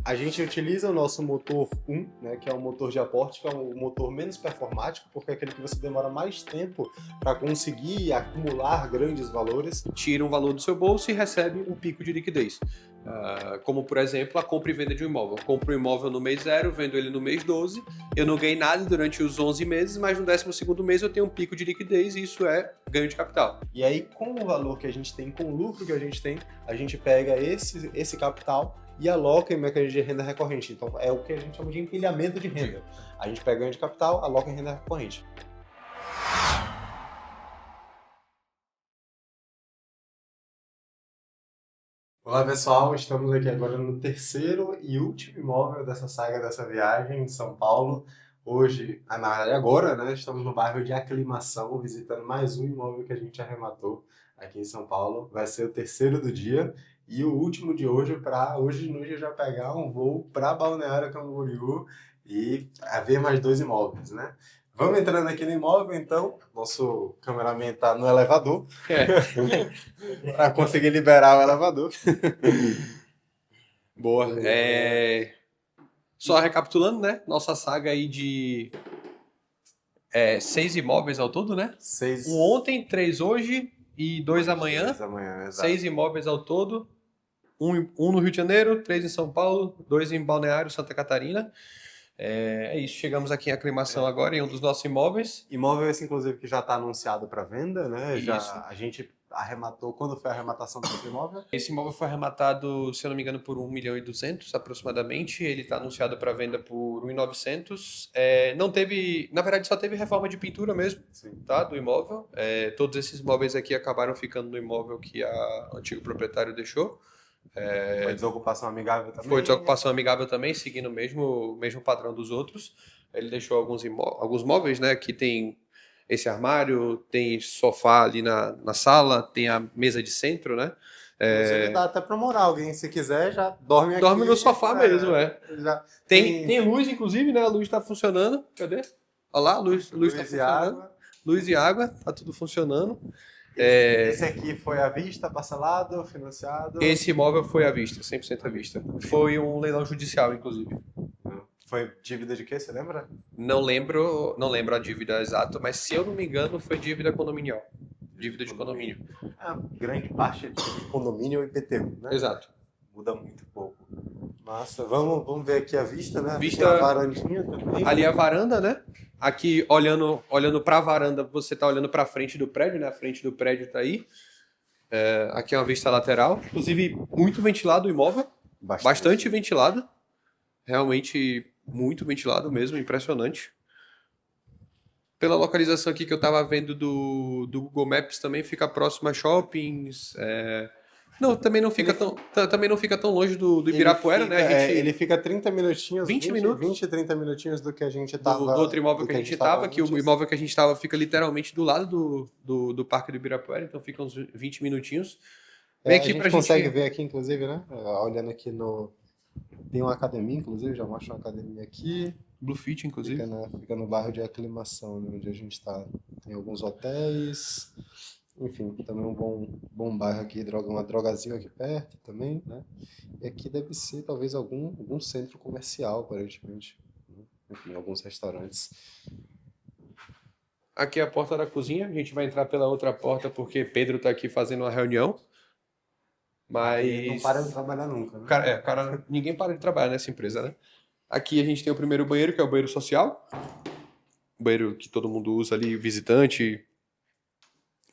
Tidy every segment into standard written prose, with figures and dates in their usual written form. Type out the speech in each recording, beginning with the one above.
A gente utiliza o nosso motor 1, né, que é o motor de aporte, que é o motor menos performático, porque é aquele que você demora mais tempo para conseguir acumular grandes valores. Tira um valor do seu bolso e recebe um pico de liquidez. Como, por exemplo, a compra e venda de um imóvel. Eu compro um imóvel no mês 0, vendo ele no mês 12, eu não ganhei nada durante os 11 meses, mas no 12º mês eu tenho um pico de liquidez e isso é ganho de capital. E aí, com o valor que a gente tem, com o lucro que a gente pega esse capital e aloca em mecanismo de renda recorrente. Então, é o que a gente chama de empilhamento de renda. A gente pega ganho de capital, aloca em renda recorrente. Olá pessoal, estamos aqui agora no terceiro e último imóvel dessa saga, dessa viagem em São Paulo. Hoje, na verdade agora, né, estamos no bairro de Aclimação, visitando mais um imóvel que a gente arrematou aqui em São Paulo. Vai ser o terceiro do dia e o último de hoje para hoje de noite já pegar um voo para Balneário Camboriú e ver mais dois imóveis, né? Vamos entrando aqui no imóvel, então. Nosso cameraman está no elevador. Para conseguir liberar o elevador. Boa. Só recapitulando, né? Nossa saga aí de 6 imóveis ao todo, né? 6. Um ontem, 3 hoje e 2 amanhã. 2 amanhã, exato. 6 imóveis ao todo. Um no Rio de Janeiro, 3 em São Paulo, 2 em Balneário, Santa Catarina. É isso, chegamos aqui em Aclimação agora, em um dos nossos imóveis. Imóvel esse, inclusive, que já está anunciado para venda, né? Isso. Já, a gente arrematou. Quando foi a arrematação desse imóvel? Esse imóvel foi arrematado, se eu não me engano, por 1.200.000 aproximadamente. Ele está anunciado para venda por 1.900.000. Não teve, na verdade, só teve reforma de pintura mesmo, Sim. tá? Do imóvel. Todos esses imóveis aqui acabaram ficando no imóvel que o antigo proprietário deixou. Foi desocupação amigável também? Foi desocupação amigável também, seguindo o mesmo padrão dos outros. Ele deixou alguns móveis, né? Que tem esse armário, tem sofá ali na sala, tem a mesa de centro, né? Inclusive dá até para morar. Alguém, se quiser, já dorme aqui. Dorme no sofá mesmo, Já Tem luz, inclusive, né? A luz está funcionando. Cadê? Olha lá, a luz está funcionando. Água. Luz e água, tá tudo funcionando. Esse aqui foi à vista, parcelado, financiado? Esse imóvel foi à vista, 100% à vista. Foi um leilão judicial, inclusive. Foi dívida de quê, você lembra? Não lembro a dívida exata, mas se eu não me engano foi dívida condominial. Dívida de condomínio. Grande parte de condomínio ou IPTU, né? Exato. Muda muito pouco. Massa. Vamos ver aqui a vista, né? Vista, tem a varandinha também. Ali a varanda, né? Aqui, olhando para a varanda, você tá olhando para a frente do prédio, né? A frente do prédio tá aí. Aqui é uma vista lateral. Inclusive, muito ventilado o imóvel. Bastante ventilado. Realmente muito ventilado mesmo, impressionante. Pela localização aqui que eu estava vendo do Google Maps, também fica próximo a shoppings. Não, também não fica tão longe do Ibirapuera, né? Ele fica 30 minutinhos, 20 minutos. 20, 30 minutinhos do que a gente estava. Do outro imóvel que a gente estava, que o imóvel que a gente estava fica literalmente do lado do Parque do Ibirapuera, então fica uns 20 minutinhnos. Vem aqui a gente consegue ver aqui, inclusive, né? Olhando aqui no... Tem uma academia, inclusive, já mostra uma academia aqui. Bluefit, inclusive. Fica no bairro de Aclimação, né, onde a gente está. Tem alguns hotéis, enfim, também um bom bairro aqui, uma drogazinha aqui perto também, né? E aqui deve ser talvez algum centro comercial, aparentemente. Enfim, alguns restaurantes. Aqui é a porta da cozinha, a gente vai entrar pela outra porta porque Pedro está aqui fazendo uma reunião. Mas não para de trabalhar nunca, né? Ninguém para de trabalhar nessa empresa, né? Aqui a gente tem o primeiro banheiro, que é o banheiro social. O banheiro que todo mundo usa ali, visitante,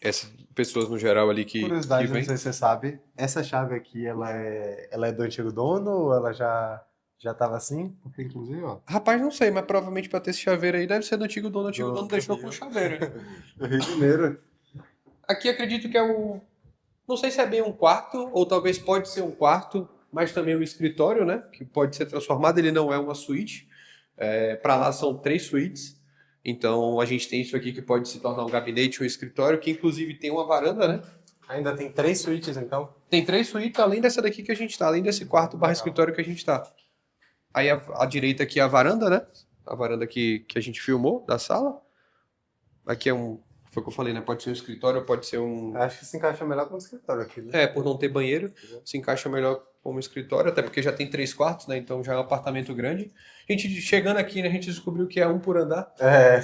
essas pessoas no geral ali que Curiosidade, vem. Não sei se você sabe, essa chave aqui, ela é do antigo dono ou ela já estava assim? Porque, inclusive, ó... Rapaz, não sei, mas provavelmente para ter esse chaveiro aí deve ser do antigo dono. O antigo dono deixou com o chaveiro. Do Rio de Janeiro. Aqui acredito que não sei se é bem um quarto, ou talvez pode ser um quarto, mas também um escritório, né? Que pode ser transformado, ele não é uma suíte. Para lá são 3 suítes. Então a gente tem isso aqui que pode se tornar um gabinete, um escritório, que inclusive tem uma varanda, né? Ainda tem 3 suítes, então? Tem 3 suítes, além dessa daqui que a gente tá, além desse quarto barra escritório que a gente tá. Aí à direita aqui é a varanda, né? A varanda que a gente filmou da sala. Aqui foi o que eu falei, né? Pode ser um escritório, pode ser um... Acho que se encaixa melhor com o escritório aqui, né? Por não ter banheiro, se encaixa melhor como escritório, até porque já tem 3 quartos, né? Então já é um apartamento grande. A gente chegando aqui, né, a gente descobriu que é um por andar. É,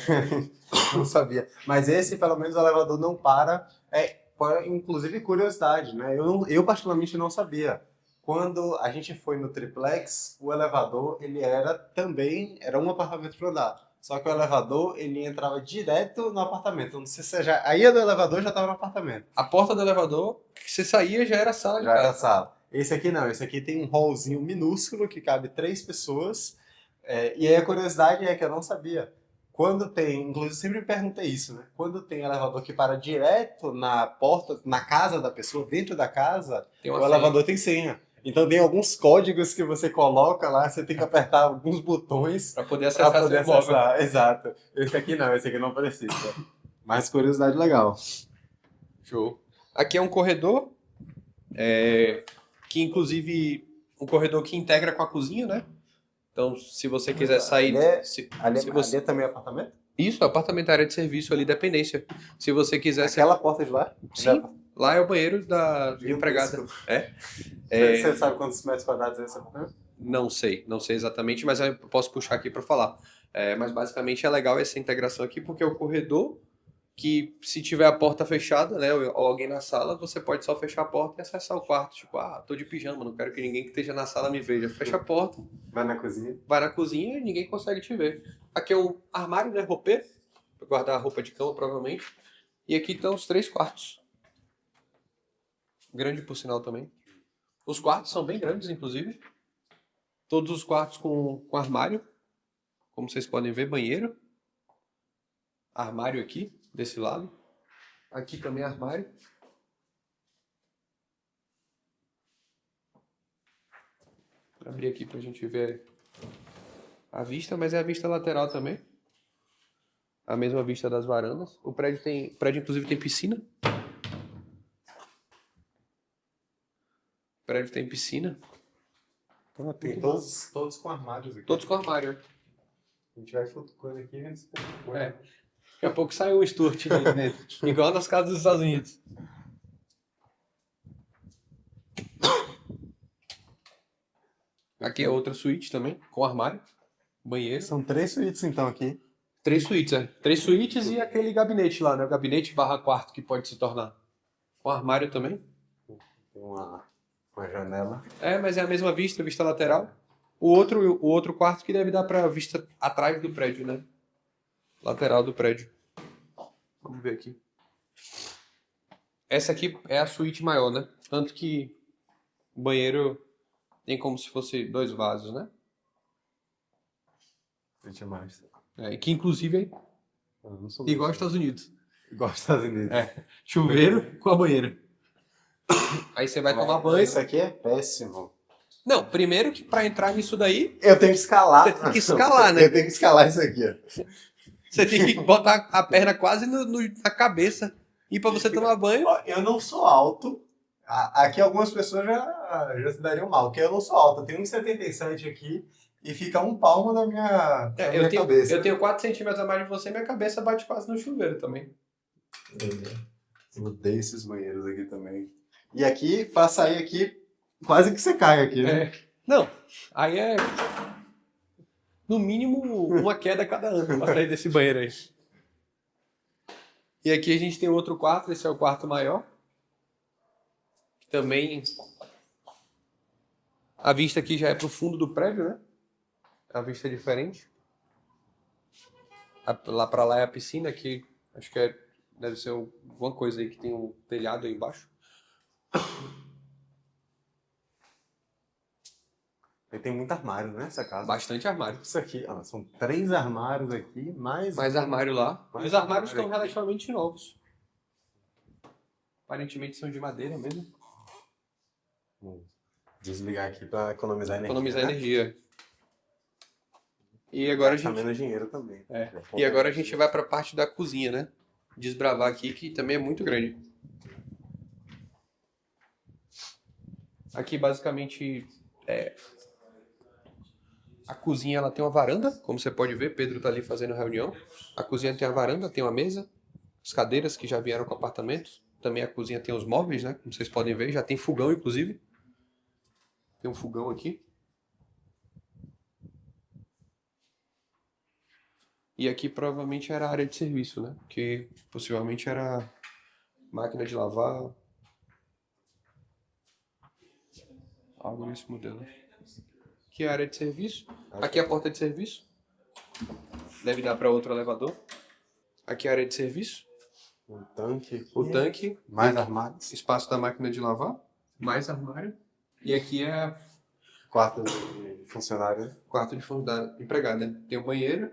não sabia. Mas esse, pelo menos, o elevador não para. Inclusive, curiosidade, né? Eu particularmente não sabia. Quando a gente foi no triplex, o elevador, ele era um apartamento para andar. Só que o elevador, ele entrava direto no apartamento. Não sei se você já... A ia do elevador já estava no apartamento. A porta do elevador, que você saía, já era a sala de Já era a casa. sala. Esse aqui não, esse aqui tem um hallzinho minúsculo que cabe 3 pessoas. E aí a curiosidade é que eu não sabia. Quando tem, inclusive eu sempre me perguntei isso, né? Quando tem elevador que para direto na porta, na casa da pessoa, dentro da casa, Tem o uma senha. elevador tem senha. Então tem alguns códigos que você coloca lá, você tem que apertar alguns botões Para poder para acessar poder seu imóvel. acessar. Exato. Esse aqui não precisa. Mas curiosidade legal. Show. Aqui é um corredor, que inclusive um corredor que integra com a cozinha, né? Então, se você quiser sair, Ali é também apartamento? isso, apartamento, área de serviço ali, dependência. Se você quiser, Aquela porta de lá? sim, lá é o banheiro da Meu empregada. Deus. É? Você sabe quantos metros quadrados é esse apartamento? Não sei exatamente, mas eu posso puxar aqui para falar. Mas basicamente é legal essa integração aqui, porque é o corredor que, se tiver a porta fechada, né, ou alguém na sala, você pode só fechar a porta e acessar o quarto. Tipo, tô de pijama, não quero que ninguém que esteja na sala me veja. Fecha a porta, Vai na cozinha. vai na cozinha e ninguém consegue te ver. Aqui é um armário, né, roupeiro, para guardar a roupa de cama, provavelmente. E aqui estão os 3 quartos. Grande, por sinal, também. Os quartos são bem grandes, inclusive. Todos os quartos com armário. Como vocês podem ver, banheiro. Armário aqui, desse lado. Aqui também armário. Vou abrir aqui pra gente ver a vista, mas é a vista lateral também. A mesma vista das varandas. O prédio inclusive tem piscina. O prédio tem piscina. Tem todos com armários aqui. Todos com armário. A gente vai flutuando aqui vendo se tem coisa. Daqui a pouco sai um Stuart ali dentro. Igual nas casas dos Estados Unidos. Aqui é outra suíte também, com armário. Banheiro. São 3 suítes então aqui. 3 suítes, 3 suítes e aquele gabinete lá, né? O gabinete / quarto que pode se tornar. Com armário também. Tem uma janela. Mas é a mesma vista lateral. O outro quarto que deve dar pra vista atrás do prédio, né? Lateral do prédio. Vamos ver aqui. Essa aqui é a suíte maior, né? Tanto que o banheiro tem como se fosse 2 vasos, né? Suíte master. E que inclusive Eu não sou igual muito- aos Estados Unidos. Igual aos Estados Unidos. Chuveiro com a banheira. Aí você vai tomar banho. Isso aqui é péssimo. Não, primeiro que pra entrar nisso daí, Eu tenho que escalar. Você tem que escalar, né? Eu tenho que escalar isso aqui, ó. você tem que botar a perna quase na cabeça. E pra você tomar banho. Ó, eu não sou alto. Aqui algumas pessoas já se dariam mal, porque eu não sou alto. Eu tenho 1,77 aqui e fica um palmo na minha cabeça. Eu tenho 4 centímetros a mais de você e minha cabeça bate quase no chuveiro também. Eu odeio esses banheiros aqui também. E aqui, pra sair aqui, quase que você cai aqui, né? Não, aí é no mínimo uma queda a cada ano pra sair desse banheiro aí. E aqui a gente tem outro quarto, esse é o quarto maior. Também a vista aqui já é pro fundo do prédio, né? A vista é diferente. Lá pra lá é a piscina, aqui acho que deve ser alguma coisa aí que tem um telhado aí embaixo. E tem muito armário, né, essa casa? Bastante armário. Isso aqui, ó, são 3 armários aqui, mais armário lá. Mais E os armários armário estão aqui. relativamente novos. Aparentemente são de madeira mesmo. Vou desligar aqui pra economizar energia. Economizar né? energia. E agora a Gastar gente, menos dinheiro também. e agora a gente vai pra parte da cozinha, né? Desbravar aqui, que também é muito grande. Aqui basicamente a cozinha ela tem uma varanda, como você pode ver, Pedro tá ali fazendo reunião. A cozinha tem a varanda, tem uma mesa, as cadeiras que já vieram com o apartamento. Também a cozinha tem os móveis, né? Como vocês podem ver, já tem fogão inclusive. Tem um fogão aqui. E aqui provavelmente era a área de serviço, né? Porque possivelmente era máquina de lavar, algo nesse modelo. Aqui é a área de serviço. Aqui é a porta de serviço. Deve dar para outro elevador. Aqui é a área de serviço. Um tanque. O tanque. Mais armários. Espaço da máquina de lavar. Mais armário. E aqui é Quarto de funcionário. quarto de empregado, né? Tem um banheiro.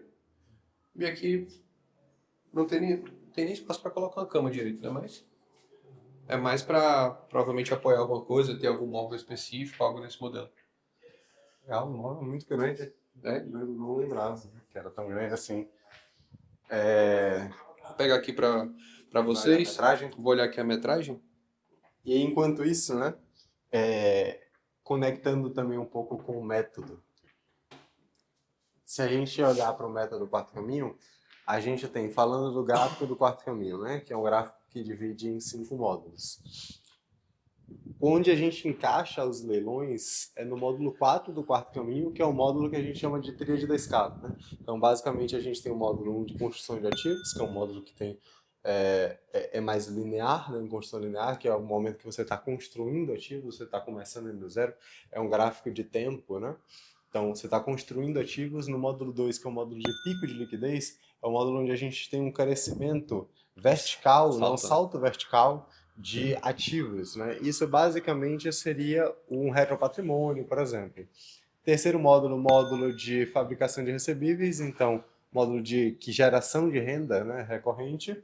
E aqui não tem nem espaço para colocar uma cama direito, né? Mas é mais para provavelmente apoiar alguma coisa, ter algum móvel específico, algo nesse modelo. É um móvel muito grande. É? Não lembrava que era tão grande assim. Vou pegar aqui para vocês. Metragem. Vou olhar aqui a metragem. E enquanto isso, né? Conectando também um pouco com o método. Se a gente olhar para o método quarto caminho, a gente tem, falando do gráfico do quarto caminho, né? Que é um gráfico que divide em 5 módulos. Onde a gente encaixa os leilões é no módulo 4 do quarto caminho, que é o módulo que a gente chama de tríade da escada, né? Então, basicamente, a gente tem o módulo 1 de construção de ativos, que é um módulo que tem é mais linear, né, em construção linear, que é o momento que você está construindo ativos, você está começando do zero, é um gráfico de tempo, né? Então, você está construindo ativos. No módulo 2, que é o módulo de pico de liquidez, é o módulo onde a gente tem um crescimento vertical, não salto vertical, de ativos, né? Isso basicamente seria um retropatrimônio, por exemplo. Terceiro módulo, módulo de fabricação de recebíveis, então módulo de geração de renda, né, recorrente.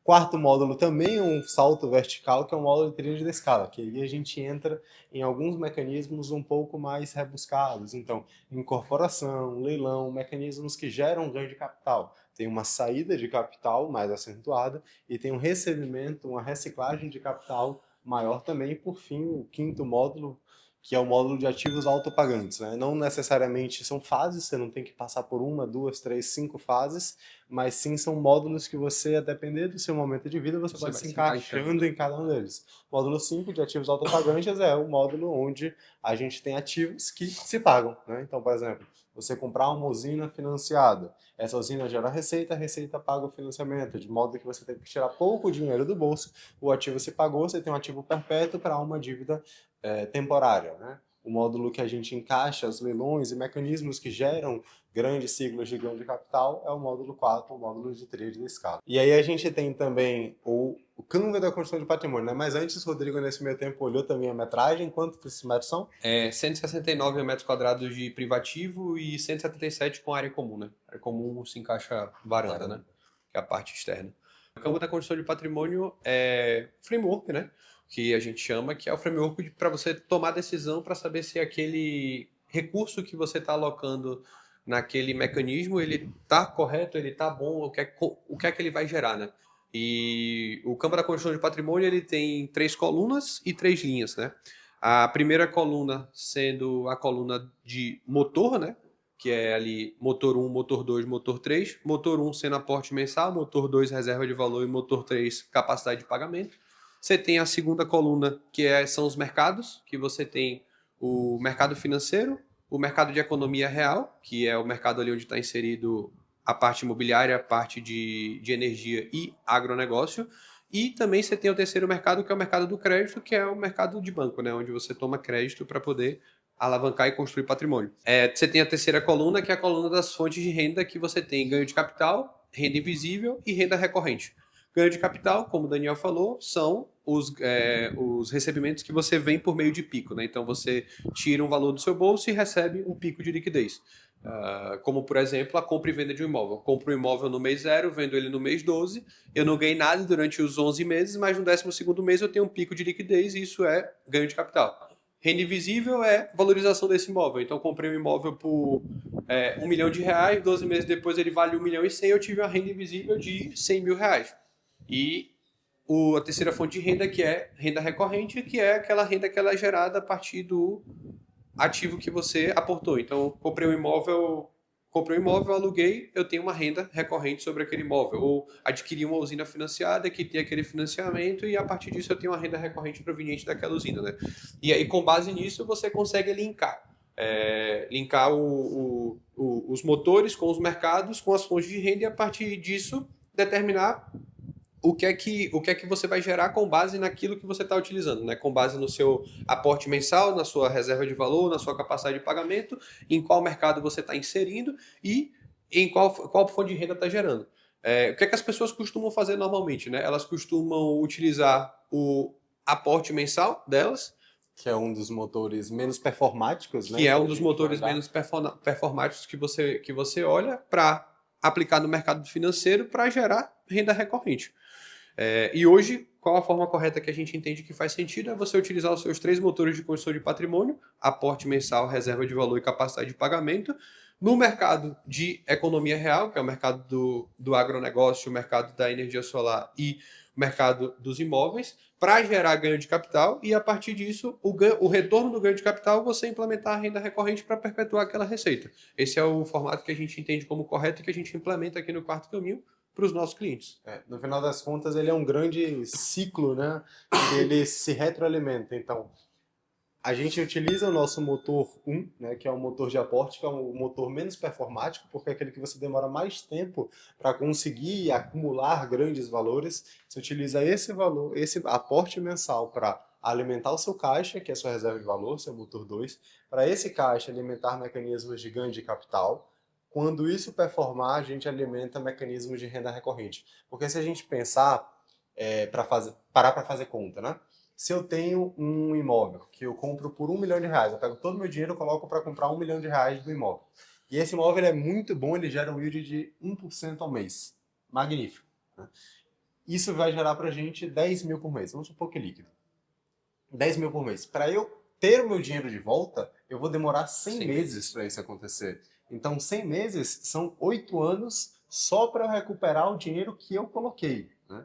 Quarto módulo também é um salto vertical, que é o módulo de tríade da escala, que aí a gente entra em alguns mecanismos um pouco mais rebuscados. Então, incorporação, leilão, mecanismos que geram ganho de capital. Tem uma saída de capital mais acentuada e tem um recebimento, uma reciclagem de capital maior também. E, por fim, o quinto módulo, que é o módulo de ativos autopagantes, né? Não necessariamente são fases, você não tem que passar por 1, 2, 3, 5 fases, mas sim são módulos que você, a depender do seu momento de vida, você pode se encaixando em cada um deles. Módulo 5 de ativos autopagantes é o módulo onde a gente tem ativos que se pagam, né? Então, por exemplo, você comprar uma usina financiada, essa usina gera receita, a receita paga o financiamento, de modo que você tem que tirar pouco dinheiro do bolso, o ativo se pagou, você tem um ativo perpétuo para uma dívida temporária, né? O módulo que a gente encaixa os leilões e mecanismos que geram grandes ciclos de ganho de capital é o módulo 4, o módulo de tríade da escala. E aí a gente tem também o Canva da construção de patrimônio, né? Mas antes, Rodrigo, nesse meio tempo, olhou também a metragem. Quanto que esses metros são? 169 metros quadrados de privativo e 177 com área comum, né? A área comum se encaixa varanda, né? Que é a parte externa. O Canva da construção de patrimônio é framework, né? Que a gente chama, que é o framework para você tomar decisão para saber se aquele recurso que você está alocando naquele mecanismo, ele está correto, ele está bom, o que é que ele vai gerar, né? E o campo da construção de patrimônio, ele tem 3 colunas e 3 linhas, né? A primeira coluna sendo a coluna de motor, né? Que é ali motor 1, motor 2, motor 3. Motor 1 sendo aporte mensal, motor 2 reserva de valor e motor 3 capacidade de pagamento. Você tem a segunda coluna, que são os mercados, que você tem o mercado financeiro, o mercado de economia real, que é o mercado ali onde está inserido a parte imobiliária, a parte de energia e agronegócio. E também você tem o terceiro mercado, que é o mercado do crédito, que é o mercado de banco, né, onde você toma crédito para poder alavancar e construir patrimônio. Você tem a terceira coluna, que é a coluna das fontes de renda, que você tem ganho de capital, renda invisível e renda recorrente. Ganho de capital, como o Daniel falou, são os recebimentos que você vem por meio de pico, né? Então você tira um valor do seu bolso e recebe um pico de liquidez. Como, por exemplo, a compra e venda de um imóvel. Compro um imóvel no mês 0, vendo ele no mês 12, eu não ganhei nada durante os 11 meses, mas no 12º mês eu tenho um pico de liquidez e isso é ganho de capital. Renda invisível é valorização desse imóvel. Então, comprei um imóvel por R$1 milhão, 12 meses depois ele vale 1 milhão e 100, eu tive uma renda invisível de R$100 mil. E a terceira fonte de renda, que é renda recorrente, que é aquela renda que ela é gerada a partir do ativo que você aportou. Então, comprei um imóvel comprei um imóvel, aluguei, eu tenho uma renda recorrente sobre aquele imóvel. Ou adquiri uma usina financiada que tem aquele financiamento e a partir disso eu tenho uma renda recorrente proveniente daquela usina, né? E aí, com base nisso, você consegue linkar os motores com os mercados, com as fontes de renda e a partir disso determinar o que é que você vai gerar com base naquilo que você está utilizando, né? Com base no seu aporte mensal, na sua reserva de valor, na sua capacidade de pagamento, em qual mercado você está inserindo e em qual fonte de renda está gerando. O que é que as pessoas costumam fazer normalmente, né? Elas costumam utilizar o aporte mensal delas, Que é um dos motores menos performáticos, né? que é Se um a dos gente motores olhar. menos performáticos que você olha para aplicar no mercado financeiro para gerar renda recorrente. E hoje, qual a forma correta que a gente entende que faz sentido? É você utilizar os seus 3 motores de construção de patrimônio, aporte mensal, reserva de valor e capacidade de pagamento, no mercado de economia real, que é o mercado do agronegócio, o mercado da energia solar e o mercado dos imóveis, para gerar ganho de capital e, a partir disso, o retorno do ganho de capital, você implementar a renda recorrente para perpetuar aquela receita. Esse é o formato que a gente entende como correto e que a gente implementa aqui no Quarto Caminho para os nossos clientes. No final das contas, ele é um grande ciclo, né? Que ele se retroalimenta. Então, a gente utiliza o nosso motor 1, né, que é um motor de aporte, que é um motor menos performático, porque é aquele que você demora mais tempo para conseguir acumular grandes valores. Você utiliza esse valor, esse aporte mensal para alimentar o seu caixa, que é a sua reserva de valor, seu motor 2, para esse caixa alimentar mecanismos de ganho de capital. Quando isso performar, a gente alimenta mecanismos de renda recorrente. Porque se a gente pensar, parar para fazer conta, né? Se eu tenho um imóvel que eu compro por R$ 1 milhão, eu pego todo o meu dinheiro e coloco para comprar R$ 1 milhão do imóvel. E esse imóvel é muito bom, ele gera um yield de 1% ao mês. Magnífico. Né? Isso vai gerar para a gente 10 mil por mês. Vamos supor que é líquido. 10 mil por mês. Para eu ter o meu dinheiro de volta, eu vou demorar 100 meses para isso acontecer. Então, 100 meses são 8 anos só para eu recuperar o dinheiro que eu coloquei. Né?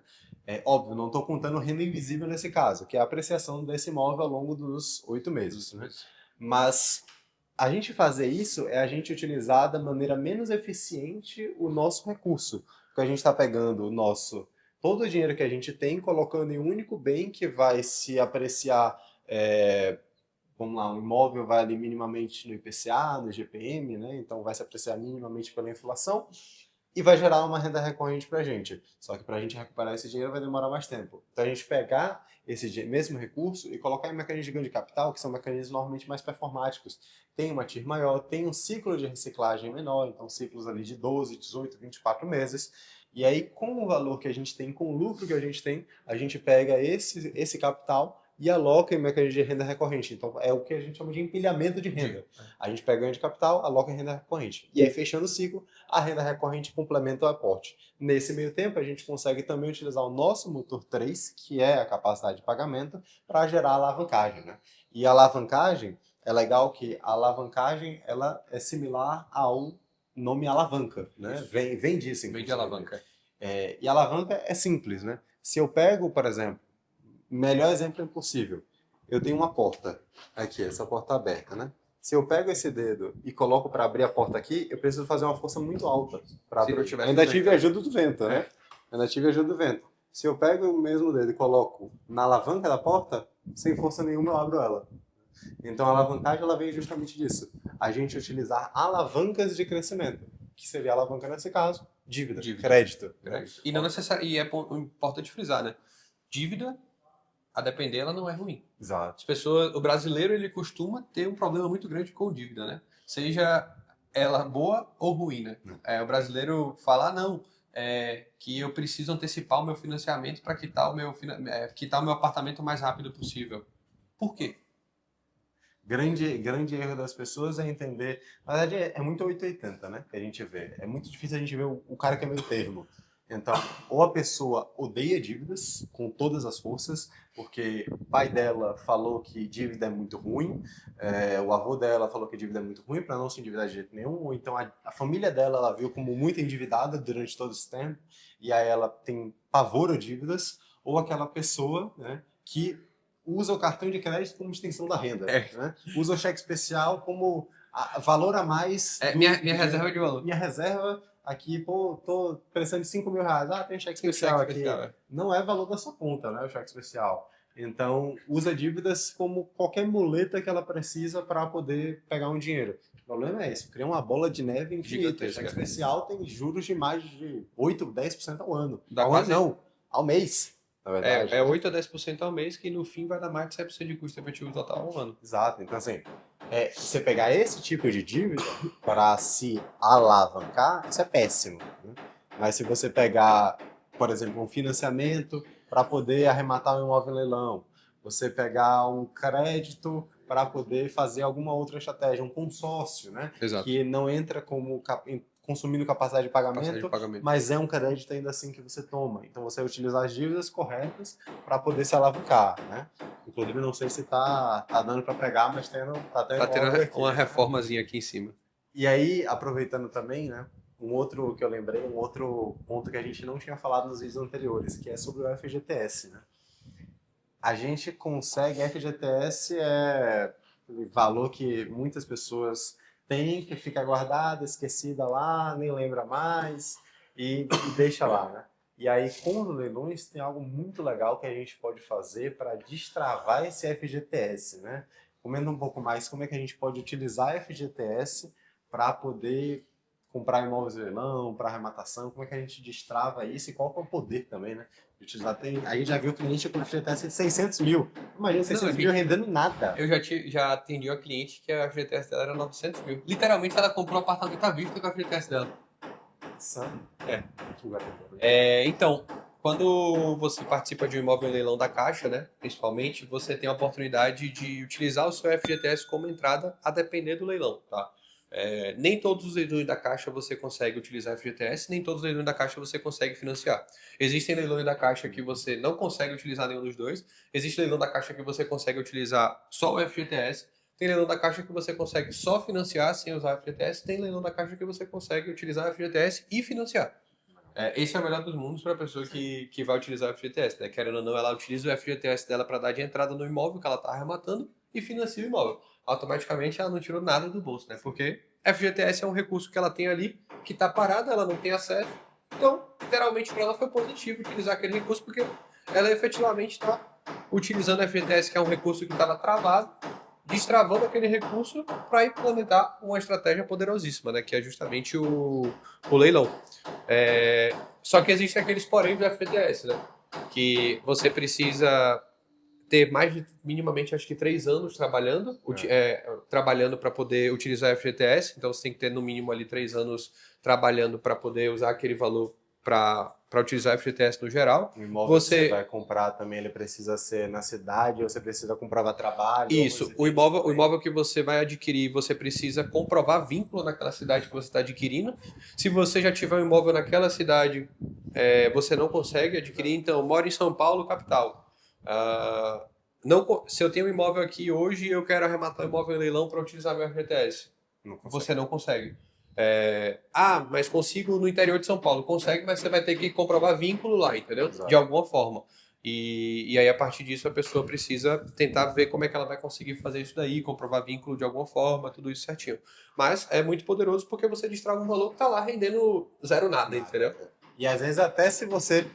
Óbvio, não estou contando renda invisível nesse caso, que é a apreciação desse imóvel ao longo dos 8 meses. Né? Mas a gente fazer isso é a gente utilizar da maneira menos eficiente o nosso recurso. Porque a gente está pegando todo o dinheiro que a gente tem, colocando em um único bem que vai se apreciar. Vamos lá, um imóvel vai ali minimamente no IPCA, no IGPM, né? Então vai se apreciar minimamente pela inflação e vai gerar uma renda recorrente para a gente. Só que para a gente recuperar esse dinheiro vai demorar mais tempo. Então a gente pegar esse mesmo recurso e colocar em mecanismos de ganho de capital, que são mecanismos normalmente mais performáticos. Tem uma TIR maior, tem um ciclo de reciclagem menor, então ciclos ali de 12, 18, 24 meses. E aí, com o valor que a gente tem, com o lucro que a gente pega esse capital e aloca em mecanismos de renda recorrente. Então, é o que a gente chama de empilhamento de renda. A gente pega ganho de capital, aloca em renda recorrente. E aí, fechando o ciclo, a renda recorrente complementa o aporte. Nesse meio tempo, a gente consegue também utilizar o nosso motor 3, que é a capacidade de pagamento, para gerar alavancagem. Né? E a alavancagem, é legal que a alavancagem ela é similar ao nome alavanca. Né? Vem disso. Vem de alavanca. E a alavanca é simples. Né? Se eu pego, por exemplo, melhor exemplo impossível. Eu tenho uma porta aqui, essa porta aberta, né? Se eu pego esse dedo e coloco para abrir a porta aqui, eu preciso fazer uma força muito alta para abrir. Ainda tive a ajuda do vento, né? Ainda tive a ajuda do vento. Se eu pego o mesmo dedo e coloco na alavanca da porta, sem força nenhuma eu abro ela. Então a alavancagem ela vem justamente disso. A gente utilizar alavancas de crescimento, que seria a alavanca nesse caso, dívida. Crédito. E não necessariamente, e é importante frisar, né? Dívida, a depender, ela não é ruim. Exato. O brasileiro, ele costuma ter um problema muito grande com dívida, né? Seja ela boa ou ruim, né? O brasileiro fala, não, que eu preciso antecipar o meu financiamento para quitar o meu apartamento o mais rápido possível. Por quê? Grande erro das pessoas é entender... Na verdade, é muito 880, né? Que a gente vê. É muito difícil a gente ver o cara que é meio termo. Então, ou a pessoa odeia dívidas com todas as forças, porque o pai dela falou que dívida é muito ruim, o avô dela falou que dívida é muito ruim para não se endividar de jeito nenhum, ou então a família dela ela viu como muito endividada durante todo esse tempo, e aí ela tem pavor a dívidas, ou aquela pessoa, né, que usa o cartão de crédito como extensão da renda, né? Usa o cheque especial como Valor a mais. Minha reserva de valor. Minha reserva aqui, pô, tô precisando de 5 mil reais. Ah, tem cheque Tem o especial cheque aqui. especial, Não é valor da sua conta, né? O cheque especial. Então, usa dívidas como qualquer muleta que ela precisa para poder pegar um dinheiro. O problema é esse, cria uma bola de neve infinita. O cheque especial tem juros de mais de 8, 10% ao ano. Dá Ao quase... ano não, ao mês, na verdade. É 8 a 10% ao mês, que no fim vai dar mais de 7% de custo efetivo total ao ano. Exato. Então, assim, você pegar esse tipo de dívida para se alavancar, isso é péssimo, né? Mas se você pegar, por exemplo, um financiamento para poder arrematar um imóvel em leilão, você pegar um crédito para poder fazer alguma outra estratégia, um consórcio, né? Exato. Que não entra como consumindo capacidade de pagamento, mas é um crédito ainda assim que você toma. Então você utilizar as dívidas corretas para poder se alavancar, né? Inclusive, não sei se tá dando para pegar, mas tá tendo uma reformazinha aqui em cima. E aí, aproveitando também, né? Um outro que eu lembrei, um outro ponto que a gente não tinha falado nos vídeos anteriores, que é sobre o FGTS, né? A gente consegue, FGTS é valor que muitas pessoas têm, que fica guardada, esquecida lá, nem lembra mais e deixa lá, né? E aí, com os leilões, tem algo muito legal que a gente pode fazer para destravar esse FGTS, né? Comenta um pouco mais como é que a gente pode utilizar FGTS para poder comprar imóveis de leilão, para arrematação, como é que a gente destrava isso e qual que é o poder também, né? De utilizar. A gente já viu cliente com FGTS de 600 mil. Imagina 600 mil rendendo nada. Eu já atendi uma cliente que a FGTS dela era 900 mil. Literalmente, ela comprou um apartamento à vista com a FGTS dela. Então, quando você participa de um imóvel em leilão da Caixa, né, principalmente, você tem a oportunidade de utilizar o seu FGTS como entrada a depender do leilão, tá? Nem todos os leilões da Caixa você consegue utilizar FGTS, nem todos os leilões da Caixa você consegue financiar. Existem leilões da Caixa que você não consegue utilizar nenhum dos dois, existe leilão da Caixa que você consegue utilizar só o FGTS, tem leilão da Caixa que você consegue só financiar sem usar FGTS, tem leilão da Caixa que você consegue utilizar FGTS e financiar. Esse é o melhor dos mundos para a pessoa que vai utilizar o FGTS, né? Querendo ou não, ela utiliza o FGTS dela para dar de entrada no imóvel que ela está arrematando e financia o imóvel. Automaticamente ela não tirou nada do bolso, né? Porque FGTS é um recurso que ela tem ali, que está parado, ela não tem acesso. Então, literalmente para ela foi positivo utilizar aquele recurso, porque ela efetivamente está utilizando o FGTS, que é um recurso que estava travado, destravando aquele recurso para implementar uma estratégia poderosíssima, né? Que é justamente o leilão. Só que existem aqueles porém do FGTS, né? Que você precisa ter mais de minimamente, acho que 3 anos trabalhando, trabalhando para poder utilizar o FGTS. Então você tem que ter no mínimo ali 3 anos trabalhando para poder usar aquele valor para utilizar o FGTS no geral. O imóvel que você vai comprar também, ele precisa ser na cidade, ou você precisa comprovar trabalho? Isso, o imóvel que você vai adquirir, você precisa comprovar vínculo naquela cidade que você está adquirindo. Se você já tiver um imóvel naquela cidade, você não consegue adquirir. Então, moro em São Paulo, capital. Se eu tenho um imóvel aqui hoje e eu quero arrematar o imóvel em leilão para utilizar meu FGTS, você não consegue. Mas consigo no interior de São Paulo. Consegue, mas você vai ter que comprovar vínculo lá, entendeu? Exato. De alguma forma. E aí, a partir disso, a pessoa precisa tentar ver como é que ela vai conseguir fazer isso daí, comprovar vínculo de alguma forma, tudo isso certinho. Mas é muito poderoso porque você destrava um valor que está lá rendendo zero nada, entendeu? E às vezes até se você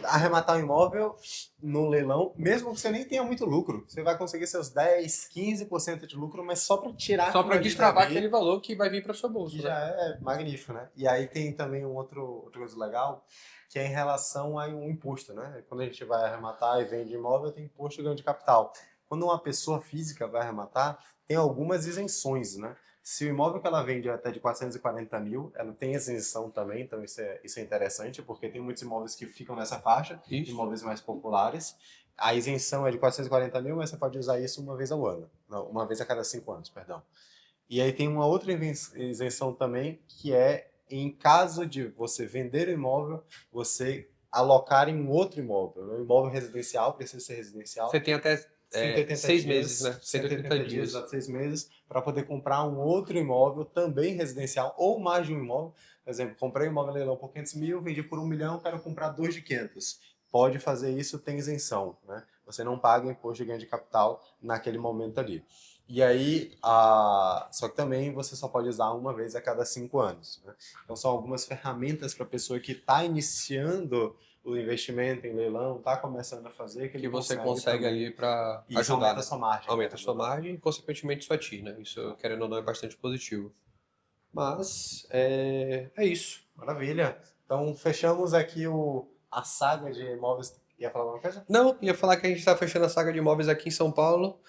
arrematar um imóvel no leilão, mesmo que você nem tenha muito lucro, você vai conseguir seus 10, 15% de lucro, mas só para tirar... Só para destravar aquele valor que vai vir para o seu bolso. Que já é magnífico, né? E aí tem também outra coisa legal, que é em relação a um imposto, né? Quando a gente vai arrematar e vende imóvel, tem imposto de ganho de capital. Quando uma pessoa física vai arrematar, tem algumas isenções, né? Se o imóvel que ela vende é até de 440 mil, ela tem isenção também, então isso é interessante, porque tem muitos imóveis que ficam nessa faixa, imóveis mais populares. A isenção é de 440 mil, mas você pode usar isso uma vez ao ano. Não, uma vez a cada 5 anos, perdão. E aí tem uma outra isenção também, que é em caso de você vender o imóvel, você alocar em um outro imóvel. O imóvel residencial precisa ser residencial. Você tem até 6 meses, né? 180 dias, 6 meses, para poder comprar um outro imóvel, também residencial, ou mais de um imóvel. Por exemplo, comprei um imóvel em leilão por 500 mil, vendi por 1 milhão, quero comprar 2 de 500. Pode fazer isso, tem isenção, né? Você não paga imposto de ganho de capital naquele momento ali. E aí, só que também você só pode usar uma vez a cada 5 anos, né? Então são algumas ferramentas para a pessoa que está iniciando o investimento em leilão, está começando a fazer, que Que ele você consegue consegue também. ali para Isso ajudar, aumenta né? a sua margem. Aumenta a sua margem e, consequentemente, sua TI, né? Isso, querendo ou não, é bastante positivo. Mas é isso. Maravilha. Então fechamos aqui a saga de imóveis. Ia falar alguma coisa? Não, ia falar que a gente está fechando a saga de imóveis aqui em São Paulo.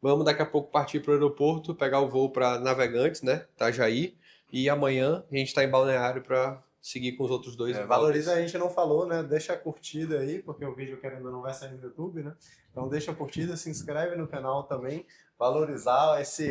Vamos daqui a pouco partir para o aeroporto, pegar o voo para Navegantes, né? Itajaí. E amanhã a gente está em Balneário para seguir com os outros dois Valoriza, a imóveis. gente não falou, né? Deixa a curtida aí, porque o vídeo querendo ou não vai sair no YouTube, né? Então deixa a curtida, se inscreve no canal também. Valorizar essa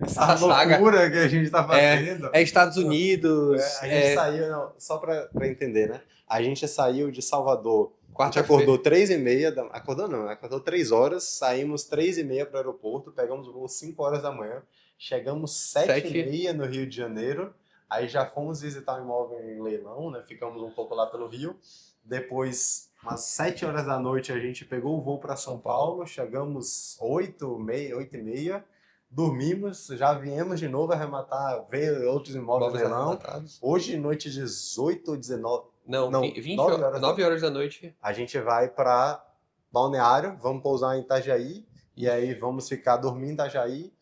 saga. loucura que a gente está fazendo. É Estados Unidos. A gente saiu, não, só para entender, né? A gente saiu de Salvador. A gente Quarta-feira. acordou 3h30, acordou não, acordou 3 horas, saímos 3h30 para o aeroporto, pegamos o voo 5 horas da manhã, chegamos 7h30 no Rio de Janeiro, aí já fomos visitar o imóvel em leilão, né? Ficamos um pouco lá pelo Rio, depois, umas 7 horas da noite, a gente pegou o voo para São Paulo, chegamos 8h30, dormimos, já viemos de novo arrematar, ver outros imóveis em leilão. Arrematados. Hoje, noite 18 ou 19... Não, 9 horas da noite. A gente vai para Balneário, vamos pousar em Itajaí, e aí vamos ficar dormindo em Itajaí,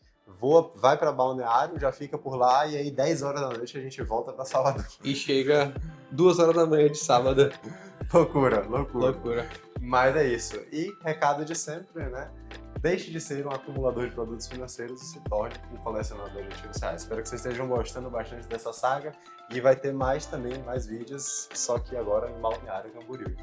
vai para Balneário, já fica por lá, e aí 10 horas da noite a gente volta para Salvador. E chega 2 horas da manhã de sábado. Loucura. Loucura. Mas é isso. E recado de sempre, né? Deixe de ser um acumulador de produtos financeiros e se torne um colecionador de ativos reais. Espero que vocês estejam gostando bastante dessa saga e vai ter mais vídeos, só que agora em Balneário Camboriú.